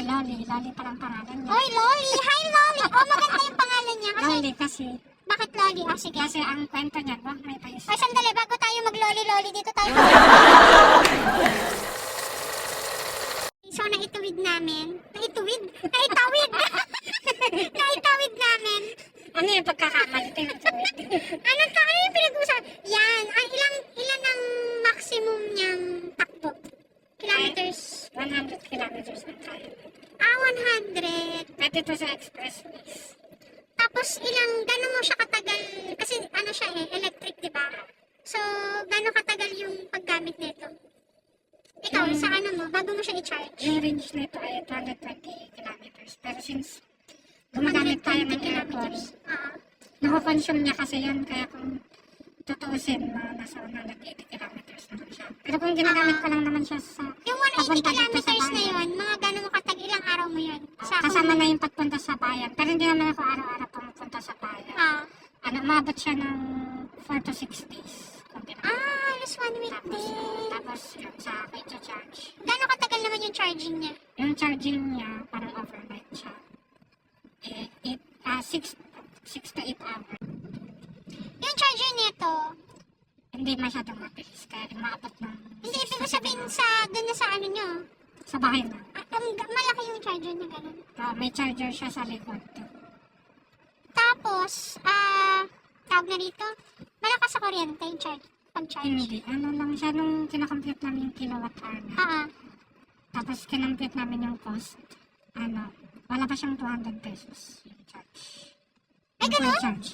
Loli. Loli palang pangalan niya. Oy, Loli! Hi, Loli! Oh, maganda yung pangalan niya. Kasi, Loli kasi. bakit Loli? Ah, sige. Kasi ang kwento niya, may pais. Ay, sandali. Bago tayo mag-Loli-Loli dito tayo. So, naituwid namin. Naitawid namin. Ano yung pagkakamali? Ano yung pinag-usap? Yan. Ilan ang maximum niyang takbo? Kilometers? 100 kilometers ang kaya. 100. Pwede to sa expressways. Tapos gano'n mo siya katagal? Kasi ano siya electric, di ba? So, gano'n katagal yung paggamit nito? Ikaw, sa ano mo, bago mo siya i-charge? Yung range nito ay 220 kilometers. Pero since gumagamit tayo ng aircon, nako-consume niya kasi yun. Kaya kung tutuusin, nasa 180 kilometers naman siya. Pero kung ginagamit ko lang naman siya sa Yung 180 papunta dito sa kilometers na bayan, yun, mga gano'n mo katagal, ilang araw mo yun? kasama na yung pagpunta sa bayan. Pero hindi naman ako araw-araw pumupunta sa bayan. Umabot siya ng 4 to 6 days. Halos 1 week din. Tapos yun, sa akin charge. Gano'n katagal naman yung charging niya? Yung charging niya, parang overnight siya. 6 to 8 hours. Yung charger nito, Hindi masyadong mabilis, kaya umaabot ng hindi ibig sabihin doon na sa ano nyo. sa bahay na. Malaki yung charger na gano'n. May charger siya sa likod. Tapos, tawag na rito, malakas sa kuryente yung pag-charge. Hindi. Ano lang siya nung kinakompute namin yung kilowatt hour na. Tapos kinampute namin yung cost. Wala pa siyang 200 pesos yung charge. Ay, Yung ganun? full charge.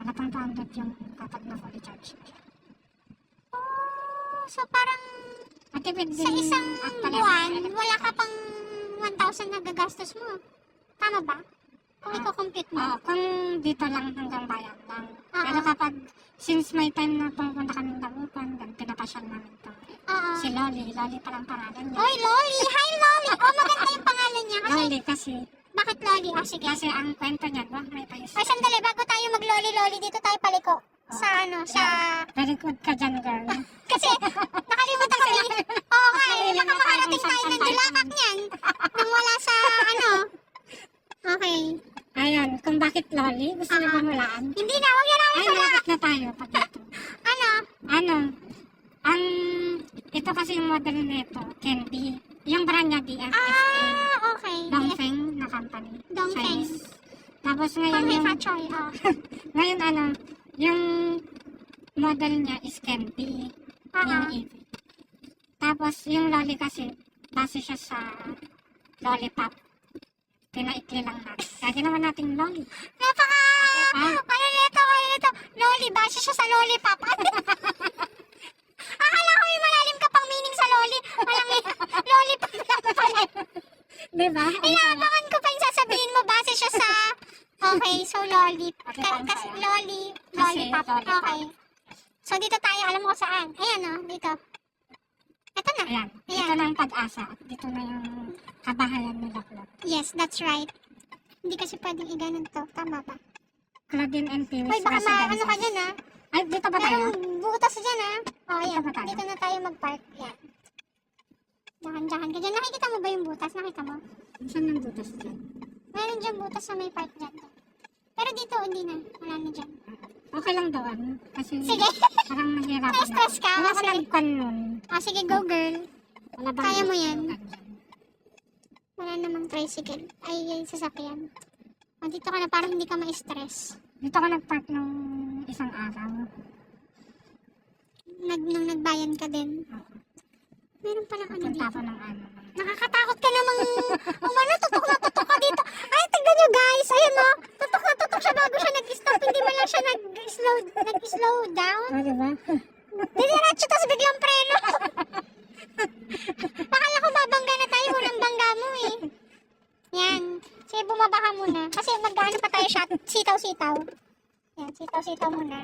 Wala pang 200 yung kapag na fully charge na siya. So parang Matipid din sa isang actually, buwan, electric wala ka charge. pang 1,000 na gagastos mo. Tama ba? Kung i-compute mo. Oo, kung dito lang hanggang bayan lang. Oo. Pero kapag, since may time na pumunta kami ng Dagupan, pinapasyal namin ito. Si Loli. Loli palang pangalan niya. Oy, Loli! Hi, Loli! Oh, maganda yung pangalan niya. Kasi, Loli kasi. bakit Loli? Sige. Kasi ang kwento niya, may pais. Ay, sandali. Bago tayo mag-Loli-Loli, dito tayo paliko. Sa Very good ka dyan, girl. Kasi, nakalimutan kami. Oo nga, baka makarating tayo ng Dulacak niyan. Nang wala sa, Okay. Ayun, kung bakit Loli, gusto niyo bumulaan? Hindi na, wag yan namin Ay, pala. lapit na tayo pag ito. Ito kasi yung model nito, Candy. Yung brand niya, DFSA. Okay. Dongfeng na company. Dongfeng. Chinese. Tapos ngayon Pang yung, Choy, ngayon yung model niya is Candy. Yung EV. Tapos yung Loli kasi, base siya sa Lollipop. Pinaikli lang natin. Kaya ginawa nating Loli. Napaka, ano nito, Loli, base siya sa Lollipop. Akala ko may malalim ka pang meaning sa Loli. Walang Lollipop lang pala. Diba? Inaabangan ko pa yung sasabihin mo, base siya sa, okay, so Loli. Kasi Lollipop. Lollipop. Okay. So dito tayo, alam mo kung saan. Ayan dito. Ito na. Ayan. Dito na ang Pag-asa. Dito na yung kabahayan nila, Claude. Yes, that's right. Hindi kasi pwedeng iganon to. Tama ba? Claudine and Pius Hoy, baka ano ka dyan Ay, dito ba tayo? Merong butas dyan ayan. Dito ba tayo? Dito na tayo mag-park. Yan. Dahan-dahan ka dyan. Nakikita mo ba yung butas? Nakita mo? Saan ang butas dyan? Meron dyan butas sa may park dyan. Pero dito, hindi na. Wala na dyan. Okay lang daw kasi Sige. parang nahihirapan Na-stress ka? Wala ko Sige. nagpan nun. Sige, go girl. Wala bang Kaya mo yan. dyan? Wala namang tricycle. Ay, sasakyan. Dito ka na parang hindi ka ma-stress. Dito ako nag-park nung isang araw. Nung nagbayan ka din. Meron palang ano Punta dito. ako ng Nakakatakot ka namang tutok na tutok ka dito. Ay, tignan nyo guys. Ayun tutok na tutok siya bago siya nag-stop. Hindi man lang siya nag-slow down. diba? Didiretso tapos biglang preno. Bakala ko mabangga na tayo. Unang bangga mo Yan. Sige, bumaba ka muna. Kasi mag-ano pa tayo shot. Sitaw-sitaw. Yan, sitaw-sitaw muna.